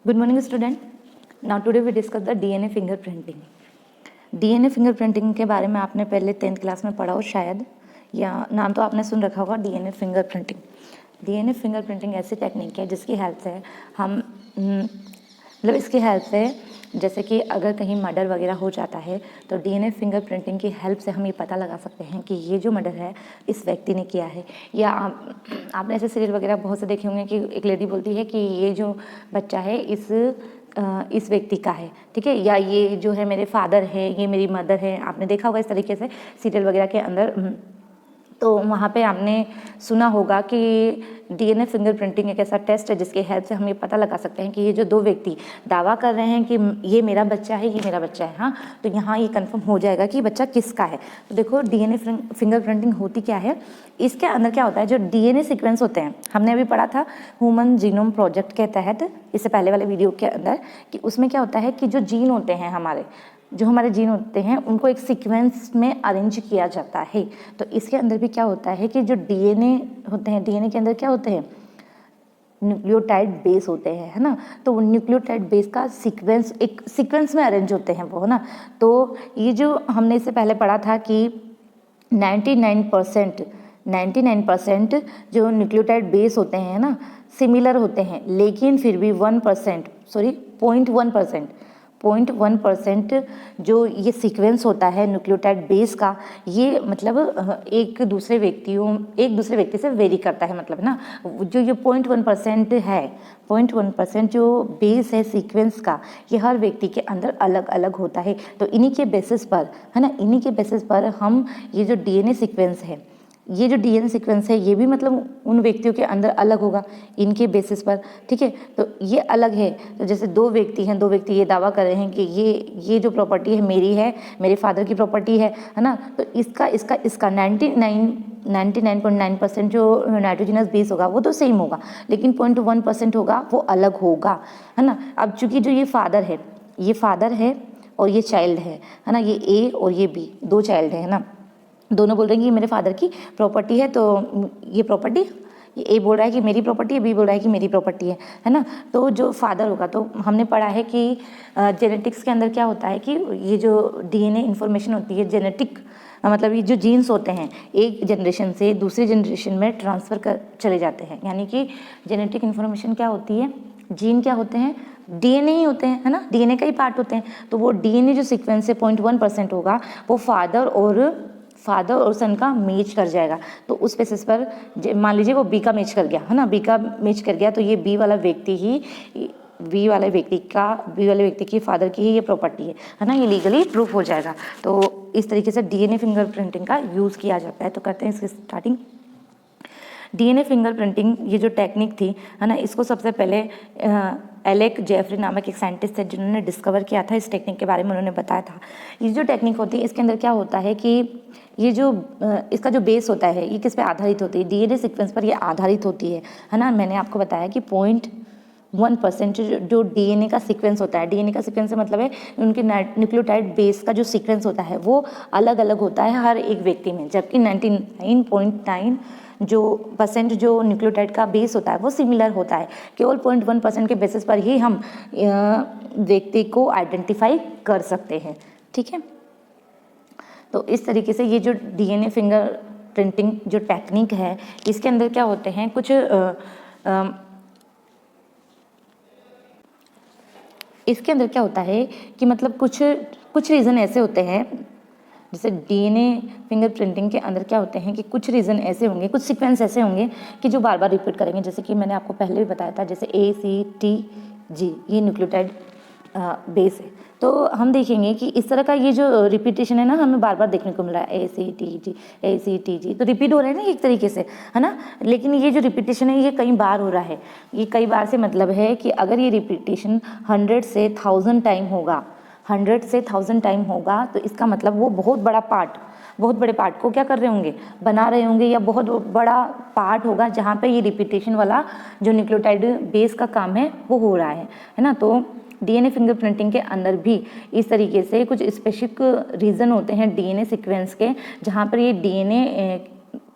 Good morning, student. Now today we discuss the DNA fingerprinting. DNA fingerprinting के बारे में आपने पहले 10th क्लास में पढ़ा हो शायद, या नाम तो आपने सुन रखा होगा DNA फिंगरप्रिंटिंग। DNA फिंगरप्रिंटिंग ऐसी टेक्निक है जिसकी हेल्प से हम इसकी हेल्प से जैसे कि अगर कहीं मर्डर वगैरह हो जाता है तो DNA फिंगरप्रिंटिंग की हेल्प से हम ये पता लगा सकते हैं कि ये जो मर्डर है इस व्यक्ति ने किया है। या आपने ऐसे सीरियल वगैरह बहुत से देखे होंगे कि एक लेडी बोलती है कि ये जो बच्चा है इस व्यक्ति का है, ठीक है, या ये जो है मेरे फादर है, ये मेरी मदर है। आपने देखा होगा इस तरीके से सीरियल वगैरह के अंदर। तो वहाँ पे आपने सुना होगा कि DNA फिंगरप्रिंटिंग एक ऐसा टेस्ट है जिसकी हेल्प से हम ये पता लगा सकते हैं कि ये जो दो व्यक्ति दावा कर रहे हैं कि ये मेरा बच्चा है, ये मेरा बच्चा है, हाँ, तो यहाँ ये कंफर्म हो जाएगा कि बच्चा किसका है। तो देखो DNA फिंगरप्रिंटिंग होती क्या है, इसके अंदर क्या होता है, जो DNA सीक्वेंस होते हैं, हमने अभी पढ़ा था ह्यूमन जीनोम प्रोजेक्ट के तहत इससे पहले वाले वीडियो के अंदर, कि उसमें क्या होता है कि जो जीन होते हैं हमारे जीन होते हैं उनको एक सीक्वेंस में अरेंज किया जाता है। तो इसके अंदर भी क्या होता है कि जो DNA होते हैं, DNA के अंदर क्या होते हैं, न्यूक्लियोटाइड बेस होते हैं, है ना। तो वो न्यूक्लियोटाइड बेस का सीक्वेंस एक सीक्वेंस में अरेंज होते हैं वो, है ना। तो ये जो हमने इससे पहले पढ़ा था कि 99% जो न्यूक्लियोटाइड बेस होते हैं ना सिमिलर होते हैं, लेकिन फिर भी 0.1% जो ये सीक्वेंस होता है न्यूक्लियोटाइड बेस का, ये मतलब एक दूसरे व्यक्ति से वेरी करता है, मतलब ना जो ये 0.1% है, 0.1% जो बेस है सीक्वेंस का, ये हर व्यक्ति के अंदर अलग अलग होता है। तो इन्हीं के बेसिस पर, है ना, इन्हीं के बेसिस पर हम ये जो DNA सीक्वेंस है, ये जो DNA सीक्वेंस है ये भी मतलब उन व्यक्तियों के अंदर अलग होगा इनके बेसिस पर, ठीक है। तो ये अलग है। तो जैसे दो व्यक्ति ये दावा कर रहे हैं कि ये जो प्रॉपर्टी है मेरी है, मेरे फादर की प्रॉपर्टी है ना। तो इसका 99.9% जो नाइट्रोजनस बेस होगा वो तो सेम होगा, लेकिन 0.1% होगा वो अलग होगा, है ना। अब चूंकि जो ये फादर है और ये चाइल्ड है ना, ये A और ये B दो चाइल्ड है ना, दोनों बोल रहे हैं कि ये मेरे फादर की प्रॉपर्टी है। तो ये प्रॉपर्टी, ये A बोल रहा है कि मेरी प्रॉपर्टी है, B बोल रहा है कि मेरी प्रॉपर्टी है ना। तो जो फादर होगा, तो हमने पढ़ा है कि जेनेटिक्स के अंदर क्या होता है कि ये जो DNA इन्फॉर्मेशन होती है, जेनेटिक मतलब ये जो जीन्स होते हैं एक जनरेशन से दूसरी जनरेशन में ट्रांसफ़र कर चले जाते हैं। यानी कि जेनेटिक इन्फॉर्मेशन क्या होती है, जीन क्या होते हैं, DNA ही होते हैं, है ना, DNA का ही पार्ट होते हैं। तो वो DNA जो सीक्वेंस है 0.1% होगा, वो फादर और सन का मैच कर जाएगा। तो उस बेसिस पर मान लीजिए वो B का मैच कर गया, है ना, B का मैच कर गया, तो ये B वाले व्यक्ति की फादर की ही ये प्रॉपर्टी है ना, ये लीगली प्रूफ हो जाएगा। तो इस तरीके से DNA फिंगरप्रिंटिंग का यूज़ किया जाता है। तो करते हैं इसकी स्टार्टिंग। DNA फिंगरप्रिंटिंग ये जो टेक्निक थी, है ना, इसको सबसे पहले एलेक जेफरी नामक एक साइंटिस्ट है जिन्होंने डिस्कवर किया था। इस टेक्निक के बारे में उन्होंने बताया था। ये जो टेक्निक होती है इसके अंदर क्या होता है कि ये जो इसका जो बेस होता है ये किस पे आधारित होती है, DNA सीक्वेंस पर ये आधारित होती है ना। मैंने आपको बताया कि 0.1% जो DNA का सीक्वेंस होता है, DNA का सीक्वेंस से मतलब है उनके न्यूक्लियोटाइड बेस का जो सीक्वेंस होता है वो अलग अलग होता है हर एक व्यक्ति में, जबकि 99.9 जो न्यूक्लियोटाइड का बेस होता है वो सिमिलर होता है। केवल 0.1% के बेसिस पर ही हम व्यक्ति को आइडेंटिफाई कर सकते हैं, ठीक है। तो इस तरीके से ये जो DNA फिंगर प्रिंटिंग जो टेक्निक है इसके अंदर क्या होते हैं, इसके अंदर क्या होता है कि मतलब कुछ रीज़न ऐसे होते हैं, जैसे DNA फिंगरप्रिंटिंग के अंदर क्या होते हैं कि कुछ रीज़न ऐसे होंगे, कुछ सीक्वेंस ऐसे होंगे कि जो बार बार रिपीट करेंगे। जैसे कि मैंने आपको पहले भी बताया था, जैसे ACTG ये न्यूक्लियोटाइड बेस है। तो हम देखेंगे कि इस तरह का ये जो रिपीटेशन है ना हमें बार बार देखने को मिल रहा है, ACTG तो रिपीट हो रहा है ना एक तरीके से, है ना। लेकिन ये जो रिपीटेशन है ये कई बार हो रहा है। ये कई बार से मतलब है कि अगर ये रिपीटेशन 100 से 1000 टाइम होगा तो इसका मतलब वो बहुत बड़े पार्ट को क्या कर रहे होंगे, बना रहे होंगे, या बहुत बड़ा पार्ट होगा जहाँ पे ये रिपीटेशन वाला जो न्यूक्लियोटाइड बेस का काम है वो हो रहा है ना। तो DNA फिंगरप्रिंटिंग के अंदर भी इस तरीके से कुछ स्पेसिफिक रीज़न होते हैं DNA सीक्वेंस के, जहाँ पर ये DNA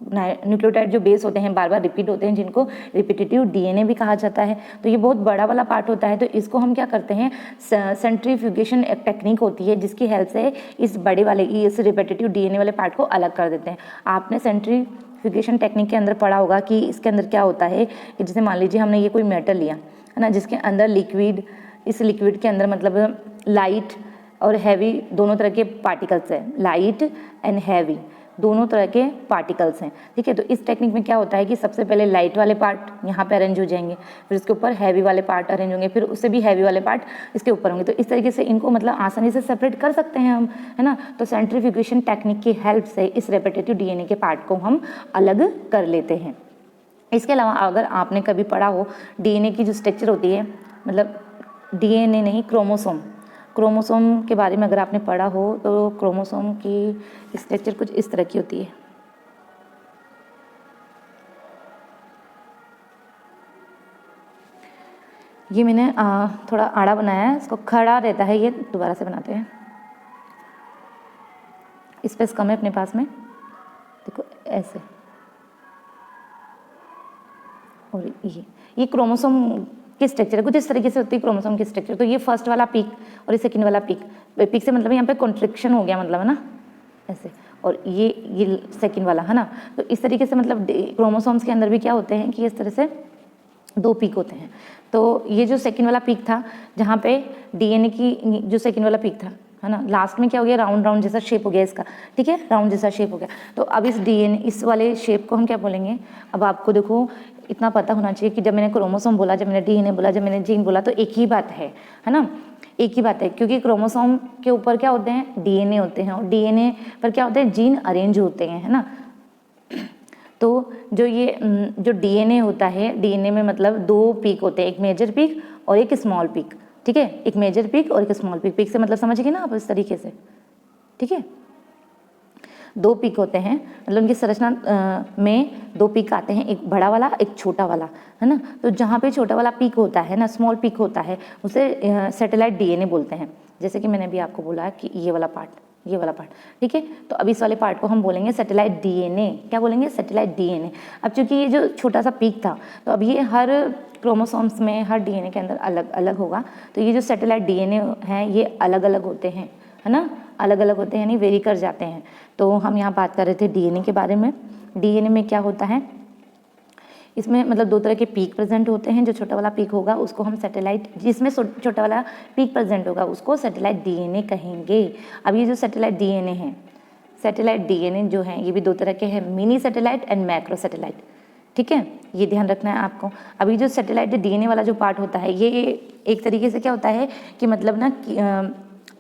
न्यूक्लियोटाइड जो बेस होते हैं बार बार रिपीट होते हैं, जिनको रिपीटेटिव डीएनए भी कहा जाता है। तो ये बहुत बड़ा वाला पार्ट होता है, तो इसको हम क्या करते हैं, सेंट्रीफ्यूगेशन एक टेक्निक होती है जिसकी हेल्प से इस बड़े वाले इस रिपीटेटिव डीएनए वाले पार्ट को अलग कर देते हैं। आपने सेंट्रीफ्यूगेशन टेक्निक के अंदर पढ़ा होगा कि इसके अंदर क्या होता है कि जैसे मान लीजिए हमने ये कोई मेटल लिया है ना, जिसके अंदर लिक्विड, इस लिक्विड के अंदर मतलब लाइट और हैवी दोनों तरह के पार्टिकल्स हैं, लाइट एंड हैवी दोनों तरह के पार्टिकल्स हैं, ठीक है। तो इस टेक्निक में क्या होता है कि सबसे पहले लाइट वाले पार्ट यहाँ पे अरेंज हो जाएंगे, फिर इसके ऊपर हैवी वाले पार्ट अरेंज होंगे, फिर उससे भी हैवी वाले पार्ट इसके ऊपर होंगे। तो इस तरीके से इनको मतलब आसानी से सेपरेट कर सकते हैं हम, है ना। तो सेंट्रीफ्यूगेशन टेक्निक की हेल्प से इस रेपिटेटिव डीएनए के पार्ट को हम अलग कर लेते हैं। इसके अलावा अगर आपने कभी पढ़ा हो डीएनए की जो स्ट्रक्चर होती है, मतलब डीएनए नहीं, क्रोमोसोम के बारे में अगर आपने पढ़ा हो तो क्रोमोसोम की स्ट्रक्चर कुछ इस तरह की होती है। ये मैंने थोड़ा आड़ा बनाया है, इसको खड़ा रहता है, ये दोबारा से बनाते हैं। स्पेस कम है अपने पास में, देखो ऐसे। और ये क्रोमोसोम की स्ट्रक्चर कुछ इस तरीके से होती है क्रोमोसोम की स्ट्रक्चर। तो ये फर्स्ट वाला पीक और ये सेकंड वाला पीक से मतलब यहाँ पे कॉन्ट्रिक्शन हो गया, मतलब है ना ऐसे, और ये सेकंड वाला है ना। तो इस तरीके से मतलब क्रोमोसोम्स के अंदर भी क्या होते हैं कि इस तरह से दो पीक होते हैं। तो ये जो सेकंड वाला पीक था, जहाँ पे डीएनए की जो सेकंड वाला पीक था, है ना, लास्ट में क्या हो गया, राउंड जैसा शेप हो गया इसका, ठीक है, राउंड जैसा शेप हो गया। तो अब इस डीएनए इस वाले शेप को हम क्या बोलेंगे। अब आपको देखो इतना पता होना चाहिए कि जब मैंने क्रोमोसोम बोला, जब मैंने डीएनए बोला, जब मैंने जीन बोला, तो एक ही बात है ना, एक ही बात है। क्योंकि क्रोमोसोम के ऊपर क्या होते हैं, डीएनए होते हैं, और डीएनए पर क्या होते हैं, जीन अरेंज होते हैं, है ना। तो जो डीएनए होता है, डीएनए में मतलब दो पीक होते हैं, एक मेजर पीक और एक स्मॉल पीक, ठीक है, एक मेजर पीक और एक स्मॉल पीक। पीक से मतलब समझिए ना आप इस तरीके से, ठीक है, दो पीक होते हैं, मतलब उनकी संरचना में दो पीक आते हैं, एक बड़ा वाला एक छोटा वाला, है ना। तो जहाँ पे छोटा वाला पीक होता है ना, स्मॉल पीक होता है, उसे सैटेलाइट डीएनए बोलते हैं। जैसे कि मैंने अभी आपको बोला कि ये वाला पार्ट, ठीक है। तो अब इस वाले पार्ट को हम बोलेंगे सैटेलाइट डीएनए। क्या बोलेंगे, सैटेलाइट डीएनए। अब चूंकि ये जो छोटा सा पीक था, तो अब ये हर क्रोमोसोम्स में, हर डीएनए के अंदर अलग अलग होगा। तो ये जो सैटेलाइट डीएनए हैं ये अलग अलग होते हैं, है ना, अलग अलग होते हैं, यानी वेरी कर जाते हैं। तो हम यहाँ बात कर रहे थे डीएनए के बारे में। डीएनए में क्या होता है, इसमें मतलब दो तरह के पीक प्रेजेंट होते हैं। जो छोटा वाला पीक होगा उसको हम सैटेलाइट, जिसमें छोटा वाला पीक प्रेजेंट होगा उसको सैटेलाइट डीएनए कहेंगे। अब ये जो सैटेलाइट डीएनए है, सैटेलाइट डीएनए जो है ये भी दो तरह के हैं, mini satellite and macro satellite, ठीक है, ये ध्यान रखना है आपको। अभी जो सैटेलाइट डीएनए वाला जो पार्ट होता है, ये एक तरीके से क्या होता है कि मतलब ना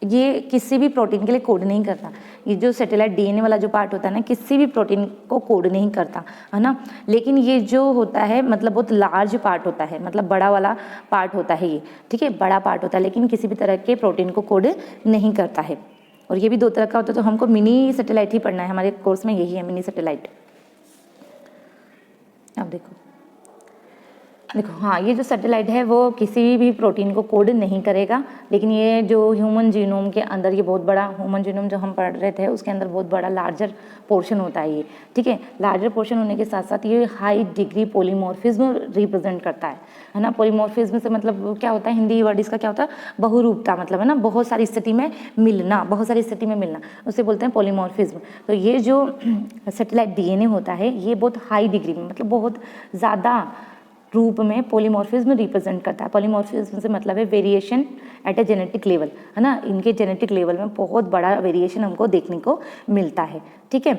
ये किसी भी प्रोटीन के लिए कोड नहीं करता। ये जो सैटेलाइट डीएनए वाला जो पार्ट होता है ना, किसी भी प्रोटीन को कोड नहीं करता, है ना। लेकिन ये जो होता है मतलब बहुत लार्ज पार्ट होता है, मतलब बड़ा वाला पार्ट होता है ये, ठीक है, बड़ा पार्ट होता है, लेकिन किसी भी तरह के प्रोटीन को कोड नहीं करता है। और ये भी दो तरह का होता है, तो हमको मिनी सैटेलाइट ही पढ़ना है, हमारे कोर्स में यही है, मिनी सैटेलाइट। अब देखो हाँ, ये जो सैटेलाइट है वो किसी भी प्रोटीन को कोड नहीं करेगा, लेकिन ये जो ह्यूमन जीनोम के अंदर, ये बहुत बड़ा ह्यूमन जीनोम जो हम पढ़ रहे थे उसके अंदर बहुत बड़ा लार्जर पोर्शन होता है ये, ठीक है। लार्जर पोर्शन होने के साथ साथ ये हाई डिग्री पॉलीमॉर्फिज्म रिप्रेजेंट करता है ना। पॉलीमॉर्फिज्म से मतलब क्या होता है, हिंदी वर्ड इसका क्या होता है, बहुरूपता, मतलब है ना, बहुत सारी स्थिति में मिलना, उसे बोलते हैं पॉलीमॉर्फिज्म। तो ये जो सैटेलाइट डीएनए होता है ये बहुत हाई डिग्री में, मतलब बहुत ज़्यादा रूप में पॉलीमॉर्फिज्म रिप्रेजेंट करता है। पॉलीमॉर्फिज्म से मतलब है variation eight a genetic level, है ना, इनके जेनेटिक लेवल में बहुत बड़ा वेरिएशन हमको देखने को मिलता है, ठीक है।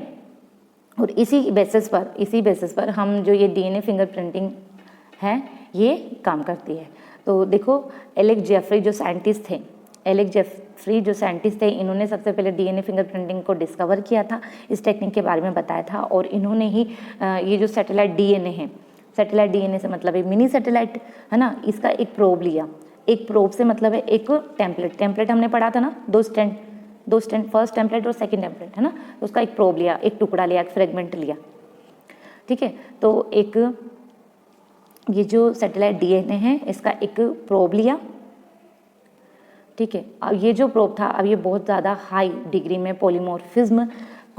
और इसी बेसिस पर हम जो ये डीएनए फिंगरप्रिंटिंग है ये काम करती है। तो देखो एलेक्स जेफरी जो साइंटिस्ट थे, इन्होंने सबसे पहले डीएनए फिंगरप्रिंटिंग को डिस्कवर किया था, इस टेक्निक के बारे में बताया था, और इन्होंने ही ये जो सैटेलाइट डीएनए है, सैटेलाइट डीएनए से मतलब है मिनी सैटेलाइट, है ना, इसका एक प्रोब लिया। एक प्रोब से मतलब है एक टेम्पलेट हमने पढ़ा था ना, दो स्टैंड, फर्स्ट टेम्पलेट और सेकंड टेम्पलेट, है ना। तो उसका एक प्रोब लिया, एक टुकड़ा लिया, एक फ्रेगमेंट लिया, ठीक है। तो एक ये जो सैटेलाइट डीएनए है इसका एक प्रोब लिया, ठीक है। अब ये जो प्रोब था, अब ये बहुत ज़्यादा हाई डिग्री में पॉलीमॉर्फिज्म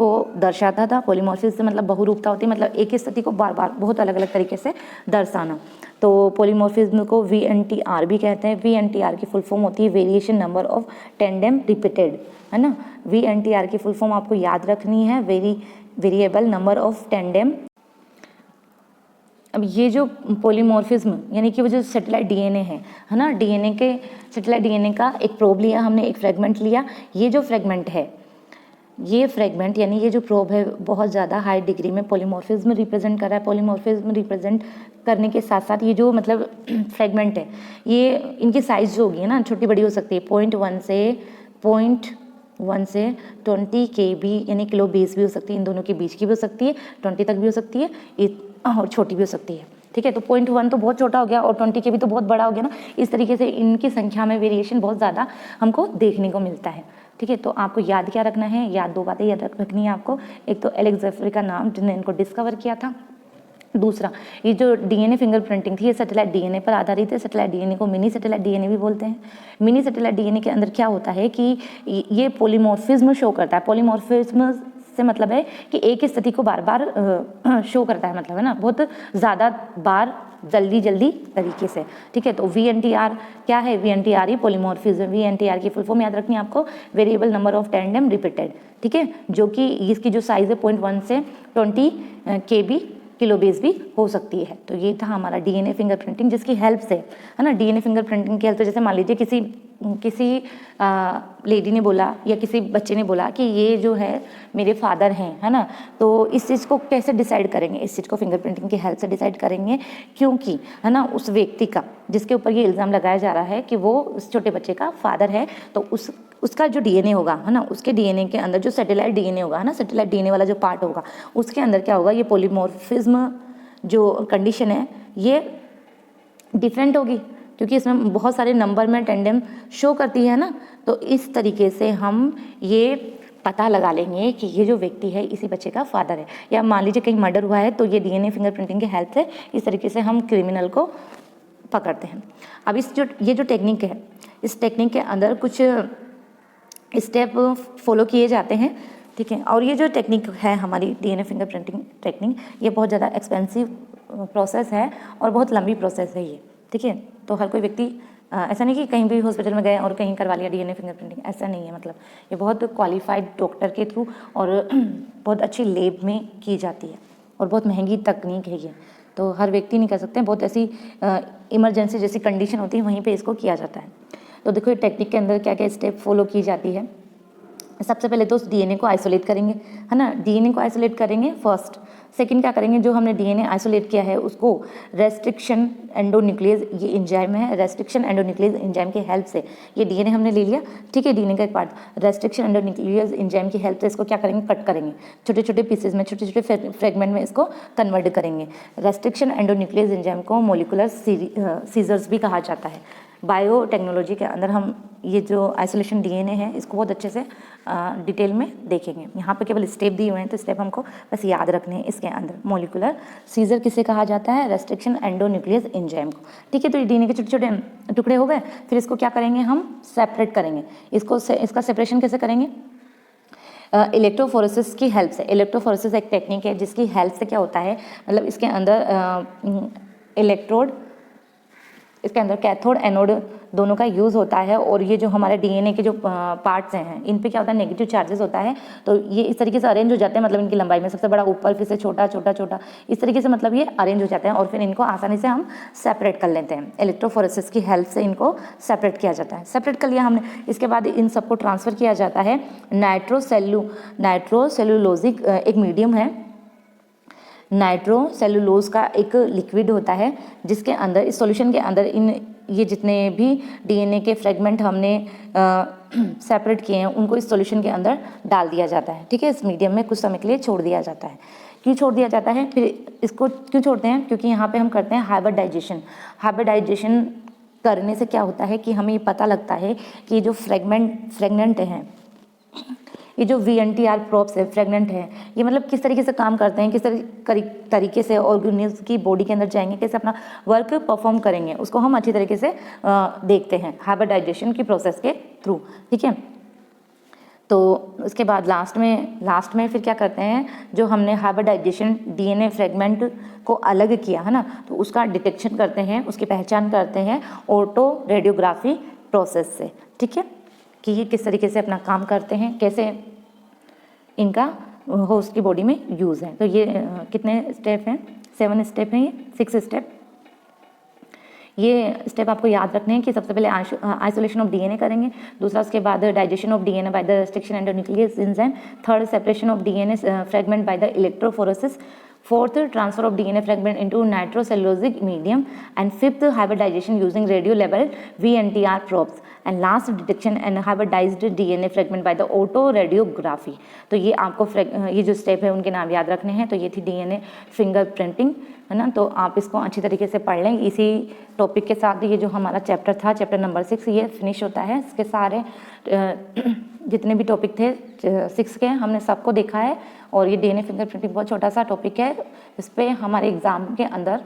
को दर्शाता था। पॉलीमॉर्फिज्म मतलब बहुरूपता होती है, मतलब एक ही स्थिति को बार बार बहुत अलग अलग तरीके से दर्शाना। तो पॉलीमॉर्फिज्म को VNTR भी कहते हैं। VNTR की फुल फॉर्म होती है variation number of tandem repeated, है ना। VNTR की फुल फॉर्म आपको याद रखनी है, वेरिएबल नंबर ऑफ टेंडेम। अब ये जो पॉलीमॉर्फिज्म यानी कि वो जो सेटेलाइट DNA है ना, DNA के सेटेलाइट DNA का एक प्रोब लिया हमने, एक फ्रेगमेंट लिया। ये जो फ्रेगमेंट है, ये फ्रेगमेंट यानी ये जो प्रोब है बहुत ज़्यादा हाई डिग्री में पॉलीमॉर्फिज्म रिप्रेजेंट कर रहा है। पॉलीमॉर्फिज्म रिप्रेजेंट करने के साथ साथ ये जो मतलब फ्रेगमेंट है, ये इनकी साइज़ जो होगी ना, छोटी बड़ी हो सकती है। 0.1 से 20 KB यानी किलो बेस भी हो सकती है, इन दोनों के बीच की भी हो सकती है, 20 तक भी हो सकती है और छोटी भी हो सकती है। ठीक है, तो 0.1 तो बहुत छोटा हो गया और 20 KB तो बहुत बड़ा हो गया ना। इस तरीके से इनकी संख्या में वेरिएशन बहुत ज़्यादा हमको देखने को मिलता है। ठीक है, तो आपको याद क्या रखना है, याद दो बातें याद रखनी है आपको। एक तो एलेक्स जेफरी का नाम, जिन्होंने इनको डिस्कवर किया था। दूसरा, ये जो DNA फिंगरप्रिंटिंग थी, ये सेटेलाइट DNA पर आधारित है। सेटेलाइट DNA को मिनी सेटेलाइट DNA भी बोलते हैं। मिनी सेटेलाइट DNA के अंदर क्या होता है कि ये पॉलीमॉर्फिज्म शो करता है। पॉलीमॉर्फिज्म से मतलब है कि एक ही स्थिति को बार बार शो करता है, मतलब है ना, बहुत ज़्यादा बार जल्दी तरीके से। ठीक है, तो VNTR क्या है, VNTR ही पॉलीमॉर्फिज्म। VNTR की फुल फॉर्म याद रखनी है आपको, variable number of tandem repeated. ठीक है, जो कि इसकी जो साइज़ है 0.1 से 20 KB किलो बेस भी हो सकती है। तो ये था हमारा DNA फिंगरप्रिंटिंग, जिसकी हेल्प से, है ना, DNA फिंगरप्रिंटिंग की हेल्प से, जैसे मान लीजिए किसी लेडी ने बोला या किसी बच्चे ने बोला कि ये जो है मेरे फादर हैं, है ना, तो इस चीज़ को कैसे डिसाइड करेंगे, इस चीज़ को फिंगरप्रिंटिंग की हेल्प से डिसाइड करेंगे, क्योंकि है ना उस व्यक्ति का जिसके ऊपर ये इल्ज़ाम लगाया जा रहा है कि वो उस छोटे बच्चे का फादर है, तो उसका जो DNA होगा, है ना, उसके DNA के अंदर जो सेटेलाइट DNA होगा, है ना, सेटेलाइट DNA वाला जो पार्ट होगा, उसके अंदर क्या होगा, ये पॉलीमॉर्फिज्म जो कंडीशन है ये डिफरेंट होगी, क्योंकि इसमें बहुत सारे नंबर में टेंडेम शो करती है ना। तो इस तरीके से हम ये पता लगा लेंगे कि ये जो व्यक्ति है इसी बच्चे का फादर है। या मान लीजिए कहीं मर्डर हुआ है, तो ये DNA फिंगरप्रिंटिंग की हेल्प से इस तरीके से हम क्रिमिनल को पकड़ते हैं। अब ये जो टेक्निक है, इस टेक्निक के अंदर कुछ स्टेप फॉलो किए जाते हैं। ठीक है, और ये जो टेक्निक है हमारी DNA फिंगरप्रिंटिंग टेक्निक, ये बहुत ज़्यादा एक्सपेंसिव प्रोसेस है और बहुत लंबी प्रोसेस है ये। ठीक है, तो हर कोई व्यक्ति ऐसा नहीं कि कहीं भी हॉस्पिटल में गए और कहीं करवा लिया DNA फिंगरप्रिंटिंग, ऐसा नहीं है। मतलब ये बहुत क्वालिफाइड डॉक्टर के थ्रू और बहुत अच्छी लैब में की जाती है और बहुत महंगी तकनीक है ये, तो हर व्यक्ति नहीं कर सकते। बहुत ऐसी इमरजेंसी जैसी कंडीशन होती है, वहीं पे इसको किया जाता है। तो देखो ये टेक्निक के अंदर क्या क्या स्टेप फॉलो की जाती है। सबसे पहले तो उस DNA को आइसोलेट करेंगे, है ना, DNA को आइसोलेट करेंगे फर्स्ट। सेकंड क्या करेंगे, जो हमने DNA आइसोलेट किया है उसको रेस्ट्रिक्शन एंडोन्यूक्लियस, ये एंजाइम है, रेस्ट्रिक्शन एंडोन्यूक्लियस एंजाइम की हेल्प से ये DNA हमने ले लिया। ठीक है, DNA का एक पार्ट रेस्ट्रिक्शन एंडोन्यूक्लियस एंजाइम की हेल्प से इसको क्या करेंगे, कट करेंगे, छोटे छोटे पीसेज में, छोटे छोटे फ्रेगमेंट में इसको कन्वर्ट करेंगे। रेस्ट्रिक्शन एंडोन्यूक्लियस एंजाइम को मोलिकुलर सीजर्स भी कहा जाता है। बायोटेक्नोलॉजी के अंदर हम ये जो आइसोलेशन DNA है इसको बहुत अच्छे से डिटेल में देखेंगे। यहाँ पे केवल स्टेप दिए हुए हैं, तो स्टेप हमको बस याद रखने हैं। इसके अंदर मोलिकुलर सीजर किसे कहा जाता है, रेस्ट्रिक्शन एंडोन्यूक्लियस एंजाइम को। ठीक है, तो ये DNA के छोटे छोटे टुकड़े हो गए। फिर इसको क्या करेंगे, हम सेपरेट करेंगे। इसका सेपरेशन कैसे करेंगे, इलेक्ट्रोफोरेसिस की हेल्प से। इलेक्ट्रोफोरेसिस एक टेक्निक है जिसकी हेल्प से क्या होता है, मतलब इसके अंदर इलेक्ट्रोड, इसके अंदर कैथोड एनोड दोनों का यूज़ होता है। और ये जो हमारे DNA के जो पार्ट्स हैं, इन पे क्या होता है, नेगेटिव चार्जेस होता है। तो ये इस तरीके से अरेंज हो जाते हैं, मतलब इनकी लंबाई में सबसे बड़ा ऊपर, फिर से छोटा छोटा छोटा, इस तरीके से मतलब ये अरेंज हो जाते हैं और फिर इनको आसानी से हम सेपरेट कर लेते हैं। इलेक्ट्रोफोरेसिस की हेल्प से इनको सेपरेट किया जाता है। सेपरेट कर लिया हमने, इसके बाद इन सबको ट्रांसफ़र किया जाता है नाइट्रोसेलुलोजिक एक मीडियम है, नाइट्रोसेलुलोज का एक लिक्विड होता है, जिसके अंदर, इस सॉल्यूशन के अंदर ये जितने भी DNA के फ्रेगमेंट हमने सेपरेट किए हैं उनको इस सॉल्यूशन के अंदर डाल दिया जाता है। ठीक है, इस मीडियम में कुछ समय के लिए छोड़ दिया जाता है। क्यों छोड़ दिया जाता है, फिर इसको क्यों छोड़ते हैं, क्योंकि यहाँ पे हम करते हैं हाइब्रिडाइजेशन। हाइब्रिडाइजेशन करने से क्या होता है कि हमें ये पता लगता है कि जो फ्रेगमेंट हैं, ये जो VNTR प्रोब्स है, फ्रेगमेंट है, ये मतलब किस तरीके से काम करते हैं, किस तरीके से ऑर्गेनिज्म की बॉडी के अंदर जाएंगे, कैसे अपना वर्क परफॉर्म करेंगे, उसको हम अच्छी तरीके से देखते हैं हाइब्रिडाइजेशन की प्रोसेस के थ्रू। ठीक है, तो उसके बाद लास्ट में फिर क्या करते हैं, जो हमने हाइब्रिडाइजेशन डीएनए फ्रेगमेंट को अलग किया है ना, तो उसका डिटेक्शन करते हैं, उसकी पहचान करते हैं ऑटो रेडियोग्राफी प्रोसेस से। ठीक है, कि ये किस तरीके से अपना काम करते हैं, कैसे इनका होस्ट की बॉडी में यूज़ है। तो ये कितने स्टेप हैं, 7 स्टेप हैं, ये 6 स्टेप। ये स्टेप आपको याद रखने हैं कि सबसे पहले आइसोलेशन ऑफ डीएनए करेंगे, दूसरा उसके बाद digestion of DNA by the restriction endonuclease enzyme, third separation of DNA fragment by the electrophoresis, fourth transfer of DNA fragment into nitrocellulosic medium, and fifth hybridization using radio level VNTR probes, and last detection and hybridized DNA fragment by the auto radiography। तो ये आपको ये जो step है उनके नाम याद रखने हैं। तो ये थी डीएनए फिंगरप्रिंटिंग, है ना। तो आप इसको अच्छी तरीके से पढ़ लें। इसी टॉपिक के साथ ये जो हमारा चैप्टर था, चैप्टर नंबर 6, ये फिनिश होता है। इसके सारे जितने भी टॉपिक थे 6 के हमने सबको देखा है। और ये डीएनए फिंगरप्रिंटिंग बहुत छोटा सा टॉपिक है, इस पर हमारे एग्ज़ाम के अंदर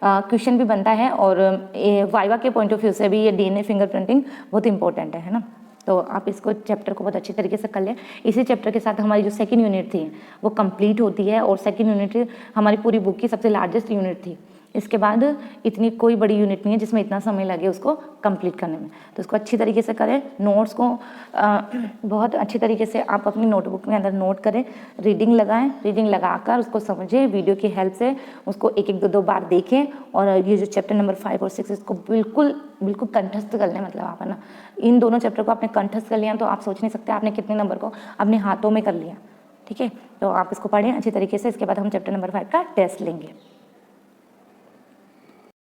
क्वेश्चन भी बनता है, और वाइवा के पॉइंट ऑफ व्यू से भी ये डीएनए फिंगरप्रिंटिंग बहुत इंपॉर्टेंट है ना। तो आप इसको चैप्टर को बहुत अच्छी तरीके से कर लें। इसी चैप्टर के साथ हमारी जो सेकंड यूनिट थी वो कंप्लीट होती है, और सेकंड यूनिट हमारी पूरी बुक की सबसे लार्जेस्ट यूनिट थी। इसके बाद इतनी कोई बड़ी यूनिट नहीं है जिसमें इतना समय लगे उसको कंप्लीट करने में। तो इसको अच्छी तरीके से करें, नोट्स को बहुत अच्छी तरीके से आप अपनी नोटबुक में अंदर नोट करें, रीडिंग लगाएं, रीडिंग लगाकर उसको समझें, वीडियो की हेल्प से उसको 1-1, 2-2 बार देखें। और ये जो चैप्टर नंबर 5 और 6 इसको बिल्कुल कंठस्थ कर लें। मतलब आप है ना, इन दोनों चैप्टर को आपने कंठस्थ कर लिया तो आप सोच नहीं सकते आपने कितने नंबर को अपने हाथों में कर लिया। ठीक है, तो आप इसको पढ़ें अच्छी तरीके से। इसके बाद हम चैप्टर नंबर 5 का टेस्ट लेंगे।